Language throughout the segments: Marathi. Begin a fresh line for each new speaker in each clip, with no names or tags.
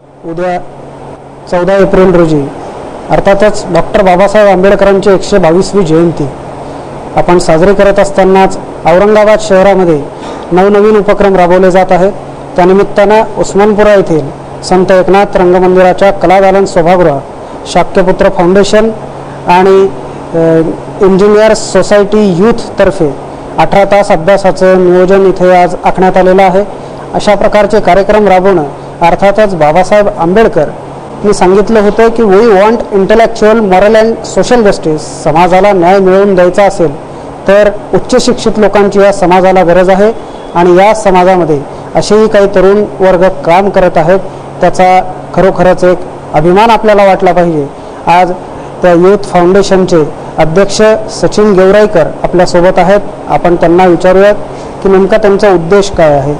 उद्या 14 एप्रिल रोजी अर्थातच डॉक्टर बाबासाहेब आंबेडकरांची 122वी जयंती आपण साजरी करत असतानाच औरंगाबाद शहरामध्ये नवनवीन उपक्रम राबवले जात आहेत। त्यानिमित्तानं उस्मानपुरा येथील संत एकनाथ रंगमंदिराच्या कलादालन सभागृह शाक्यपुत्र फाउंडेशन आणि इंजिनियर्स सोसायटी यूथ तर्फे 18 तास अभ्यासाचं नियोजन इथे आज आखण्यात आलेलं आहे। अशा प्रकारचे कार्यक्रम राबवणं अर्थातच बाबासाहेब आंबेडकर यांनी सांगितलं होतं की we want intellectual moral and social justice. समाजाला न्याय मिळवून द्यायचा असेल तर उच्च शिक्षित लोकांची या समाजाला गरज आहे आणि या समाजामध्ये असेही काही तरुण वर्ग काम करत आहेत, त्याचा खरोखरच एक अभिमान आपल्याला वाटला पाहिजे। आज त्या यूथ फाउंडेशनचे अध्यक्ष सचिन गेवराईकर आपल्यासोबत आहेत। आपण त्यांना विचारूयात की नेमका त्यांचा उद्देश काय आहे।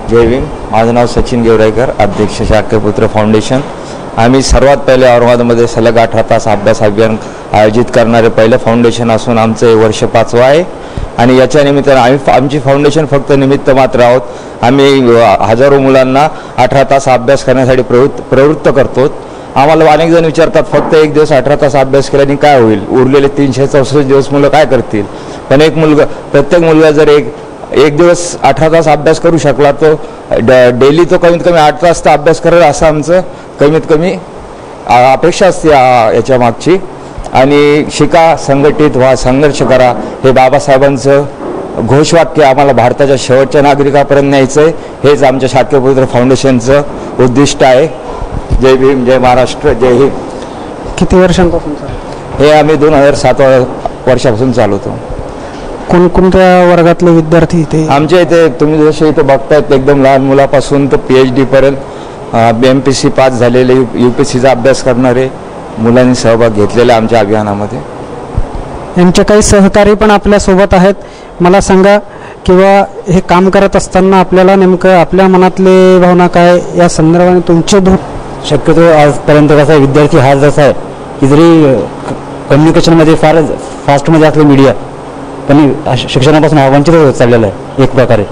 जय भीम। माझं नाव सचिन गेवराईकर, अध्यक्ष शाक्यपुत्र फाउंडेशन। आम्ही सर्वात पहिले औरंगाबादमध्ये सलग 18 तास अभ्यास अभियान आयोजित करणारे पहिलं फाउंडेशन असून आमचं वर्ष 5वं आहे आणि याच्या निमित्तानं आमची फाउंडेशन फक्त निमित्त मात्र आहोत। आम्ही हजारो मुलांना 18 तास अभ्यास करण्यासाठी प्रवृत्त करतो। आम्हाला अनेक जण विचारतात फक्त एक दिवस 18 तास अभ्यास केल्याने काय होईल, उरलेले 364 दिवस मुलं काय करतील। पण प्रत्येक मुलगा जर एक दिवस 18 तास अभ्यास करू शकला तो डेली तो कमीत कमी 8 तास तर अभ्यास करेल असं आमचं कमीत कमी अपेक्षा असते याच्या मागची। आणि शिका, संघटित व्हा, संघर्ष करा हे बाबासाहेबांचं घोषवाक्य आम्हाला भारताच्या शेवटच्या नागरिकापर्यंत न्यायचं आहे, हेच आमच्या शाक्यपुत्र फाउंडेशनचं उद्दिष्ट आहे। जय भीम, जय महाराष्ट्र, जय हिंद।
किती वर्षांपासून सर
हे आम्ही 2007 वर्षापासून चालवतो।
कोणकोणत्या वर्गातले विद्यार्थी इथे
आमच्या इथे तुम्ही जसे इथे बघतायत एकदम लहान मुलापासून तर PhD पर्यंत BMPC पास झालेले UPSCचा अभ्यास करणारे मुलांनी सहभाग घेतलेला आमच्या अभियानामध्ये।
यांचे काही सहकारी पण आपल्या सोबत आहेत। मला सांगा किंवा हे काम करत असताना आपल्याला नेमकं आपल्या मनातले भावना काय या संदर्भाने तुमचे
शक्यतो आजपर्यंत कसा विद्यार्थी हा जसा आहे की जरी कम्युनिकेशनमध्ये फार फास्टमध्ये असलं मीडिया पण शिक्षणापासून वंचित होत चाललेलं आहे एक प्रकारे।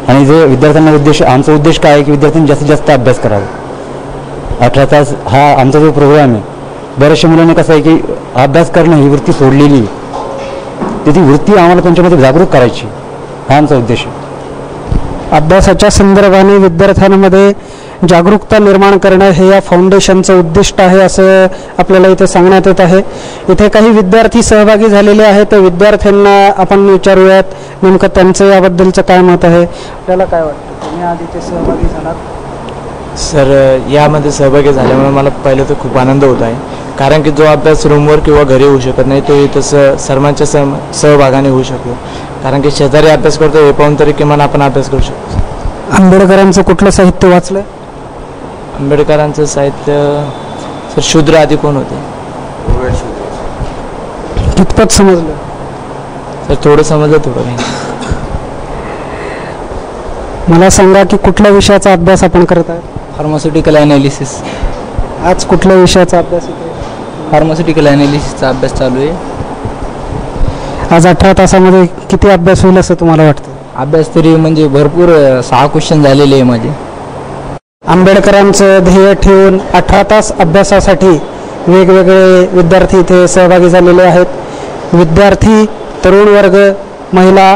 आणि जे विद्यार्थ्यांना आमचा उद्देश काय आहे की विद्यार्थ्यांनी जास्तीत जास्त अभ्यास करावा। 18 तास हा आमचा जो प्रोग्राम आहे, बऱ्याचशा मुलांनी कसं आहे की अभ्यास करणं ही वृत्ती सोडलेली, ती वृत्ती आम्हाला त्यांच्यामध्ये जागरूक करायची, हा आमचा उद्देश आहे।
अभ्यासाच्या संदर्भाने विद्यार्थ्यांमध्ये जागरूकता निर्माण करणं हे या फाउंडेशनचं उद्दिष्ट आहे असं आपल्याला इथे सांगण्यात येत आहे। इथे काही विद्यार्थी सहभागी झालेले आहेत, त्या विद्यार्थ्यांना आपण विचारूयात नेमकं त्यांचं याबद्दलचं काय मत आहे। आपल्याला काय वाटतं, तुम्ही आधी इथे सहभागी झालात?
सर, यामध्ये सहभागी झाल्यामुळे मला पहिलं तर खूप आनंद होत आहे, कारण की जो अभ्यास रूमवर किंवा घरी होऊ शकत नाही तो इथं सर्वांच्या सहभागाने होऊ शकतो। कारण की शेजारी अभ्यास करतो हे पाहून तरी किमान आपण अभ्यास करू शकतो।
आंबेडकरांचं कुठलं साहित्य वाचलंय?
आंबेडकरांचं साहित्य सर शूद्र आदी कोण होते
कितपत समजलं?
सर थोडं समजलं, थोडं नाही।
मला सांगा की कुठल्या विषयाचा अभ्यास आपण करत आहे?
Pharmaceutical analysis.
आज कुठल्या विषयाचा अभ्यास इथे?
फार्मास्युटिकल ॲनालिसिसचा अभ्यास चालू आहे।
आज 18 तासामध्ये किती अभ्यास होईल असं तुम्हाला वाटतं?
अभ्यास तरी म्हणजे भरपूर 6 क्वेश्चन झालेले आहे माझे।
आंबेडकरांचं ध्येय ठेवून 18 तास अभ्यासासाठी वेगवेगळे विद्यार्थी इथे सहभागी झालेले आहेत। विद्यार्थी, तरुण वर्ग, महिला,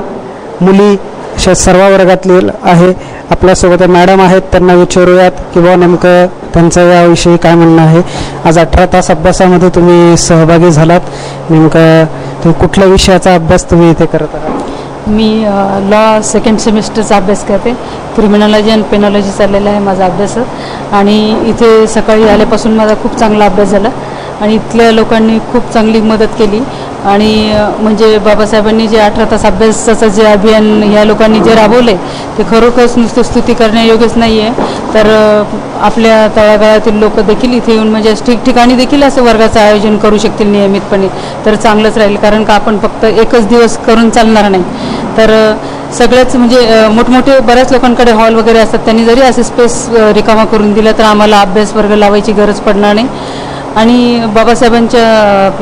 मुली अशा सर्व वर्गातले आहे। आपल्यासोबत मॅडम आहेत, त्यांना विचारूयात किंवा नेमकं त्यांचं याविषयी काय म्हणणं आहे। आज 18 तास अभ्यासामध्ये तुम्ही सहभागी झालात, नेमकं कुठल्या विषयाचा अभ्यास तुम्ही इथे करत आहात?
मी लॉ सेकंड सेमिस्टरचा अभ्यास करते। क्रिमिनॉलॉजी अँड पेनॉलॉजी चाललेला आहे माझा अभ्यास आणि इथे सकाळी आल्यापासून माझा खूप चांगला अभ्यास झाला आणि इथल्या लोकांनी खूप चांगली मदत केली आणि म्हणजे बाबासाहेबांनी जे 18 तास अभ्यासाचं जे अभियान ह्या लोकांनी जे राबवले ते खरोखरच नुसतं स्तुती करण्यायोग्यच नाही आहे। तर आपल्या तळागाळातील लोक देखील इथे येऊन म्हणजे ठिकठिकाणी देखील असं वर्गाचं आयोजन करू शकतील नियमितपणे तर चांगलंच राहील, कारण का आपण फक्त एकच दिवस करून चालणार नाही। तर सगळेच म्हणजे मोठमोठे बऱ्याच लोकांकडे हॉल वगैरे असतात, त्यांनी जरी असे स्पेस रिकामा करून दिला तर आम्हाला अभ्यास वर्ग लावायची गरज पडणार नाही। आणि बाबासाहेबांच्या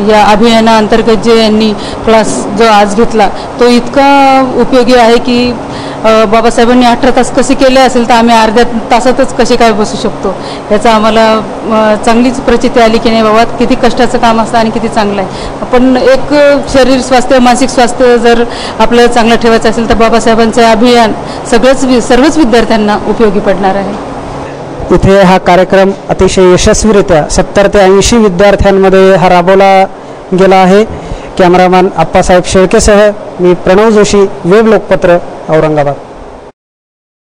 या अभियानाअंतर्गत जे यांनी क्लास जो आज घेतला तो इतका उपयोगी आहे की बाबासाहेबांनी 18 तास कसे केले असेल तर आम्ही अर्ध्या तासातच कसे काय बसू शकतो याचा आम्हाला चांगलीच प्रचिती आली की नाही बाबा किती कष्टाचं काम असतं आणि किती चांगलं आहे. पण एक शरीर स्वास्थ्य मानसिक स्वास्थ्य जर आपल्याला चांगलं ठेवायचं असेल तर बाबासाहेबांचे अभियान सर्वच विद्यार्थ्यांना उपयोगी पडणार आहे.
इथे हा कार्यक्रम अतिशय यशस्वीरित्या 70 ते 80 विद्यार्थ्यांमध्ये हा राबवला गेला आहे. कॅमेरामॅन आप्पासाहेब शेळकेसह मी प्रणव जोशी, वेब लोकपत्र, औरंगाबाद.